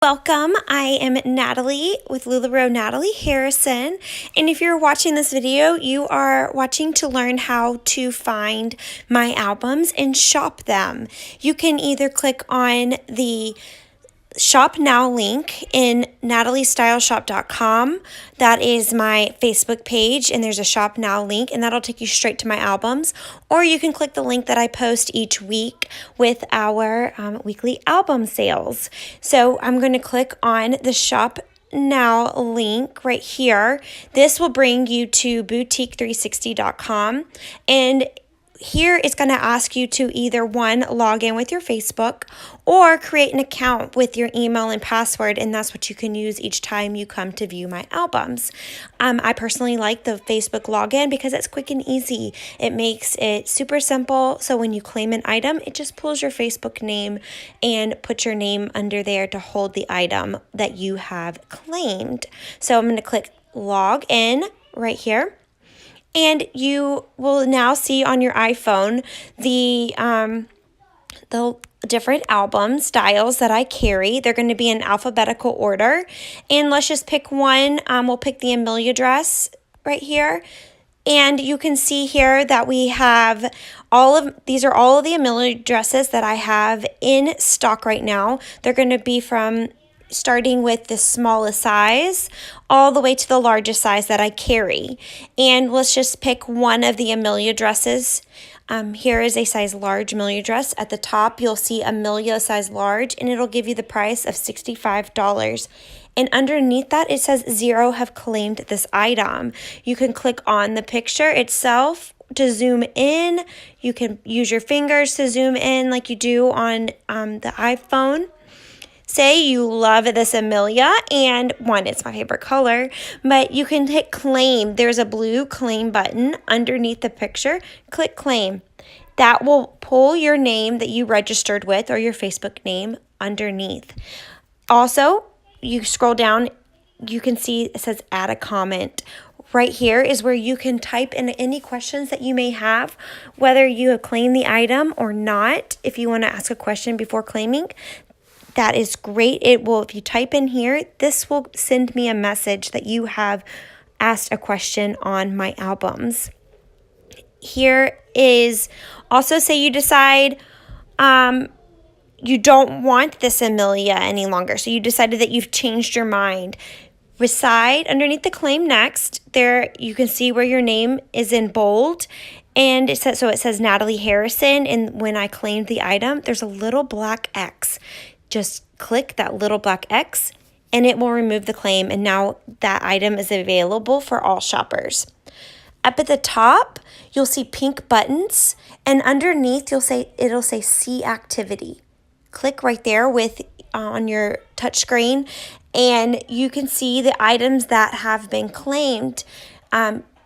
Welcome. I am Natalie with LuLaRoe Natalie Harrison. And if you're watching this video, you are watching to learn how to find my albums and shop them. You can either click on the Shop Now link in nataliestyleshop.com. That is my Facebook page, and there's a Shop Now link, and that'll take you straight to my albums. Or you can click the link that I post each week with our weekly album sales. So I'm going to click on the Shop Now link right here. This will bring you to boutique360.com, and here it's going to ask you to either log in with your Facebook or create an account with your email and password, and that's what you can use each time you come to view my albums. I personally like the Facebook login because it's quick and easy. It makes it super simple, so when you claim an item, it just pulls your Facebook name and puts your name under there to hold the item that you have claimed. So I'm going to click log in right here. And you will now see on your iPhone the different album styles that I carry. They're going to be in alphabetical order. And let's just pick one. We'll pick the Amelia dress right here. And you can see here that we have these are all of the Amelia dresses that I have in stock right now. They're going to be from starting with the smallest size all the way to the largest size that I carry. And let's just pick one of the Amelia dresses. Here is a size large Amelia dress. At the top, you'll see Amelia size large, and it'll give you the price of $65. And underneath that, it says 0 have claimed this item. You can click on the picture itself to zoom in. You can use your fingers to zoom in like you do on the iPhone. Say you love this Amelia, and it's my favorite color, but you can hit claim. There's a blue claim button underneath the picture. Click claim. That will pull your name that you registered with or your Facebook name underneath. Also, you scroll down, you can see it says add a comment. Right here is where you can type in any questions that you may have, whether you have claimed the item or not. If you want to ask a question before claiming, that is great. If you type in here, this will send me a message that you have asked a question on my albums. Here is also, say you decide you don't want this Amelia any longer. So you decided that you've changed your mind. Beside, underneath the claim next, there you can see where your name is in bold. And it says Natalie Harrison. And when I claimed the item, there's a little black X. Just click that little black X and it will remove the claim, and now that item is available for all shoppers. Up at the top, you'll see pink buttons, and underneath it'll say see activity. Click right there on your touch screen, and you can see the items that have been claimed.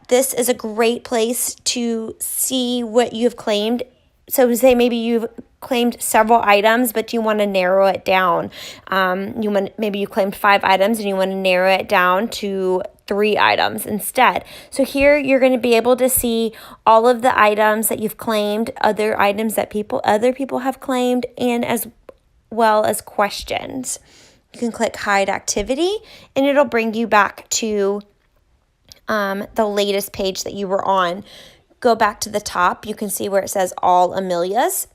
This is a great place to see what you've claimed. So say maybe you've claimed several items, but you want to narrow it down. Maybe you claimed 5 items and you want to narrow it down to 3 items instead. So here you're going to be able to see all of the items that you've claimed, other items that other people have claimed, and as well as questions. You can click hide activity, and it'll bring you back to the latest page that you were on. Go back to the top. You can see where it says all Amelias.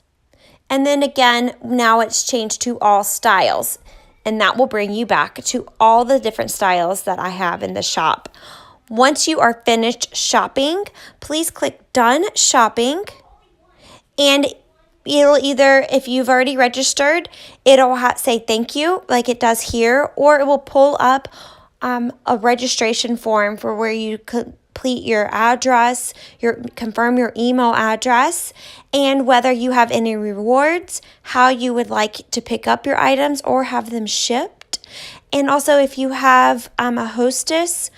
And then again, now it's changed to all styles. And that will bring you back to all the different styles that I have in the shop. Once you are finished shopping, please click done shopping. And it'll either, if you've already registered, it'll say thank you like it does here. Or it will pull up a registration form for where you could complete your address, confirm your email address, and whether you have any rewards, how you would like to pick up your items or have them shipped, and also if you have a hostess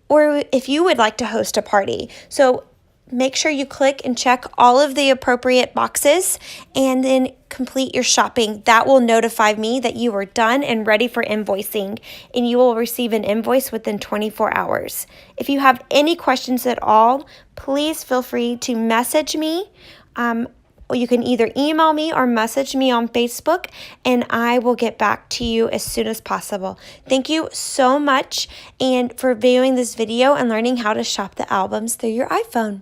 or if you would like to host a party. So make sure you click and check all of the appropriate boxes and then complete your shopping. That will notify me that you are done and ready for invoicing, and you will receive an invoice within 24 hours. If you have any questions at all, please feel free to message me you can either email me or message me on Facebook, and I will get back to you as soon as possible. Thank you so much and for viewing this video and learning how to shop the albums through your iPhone.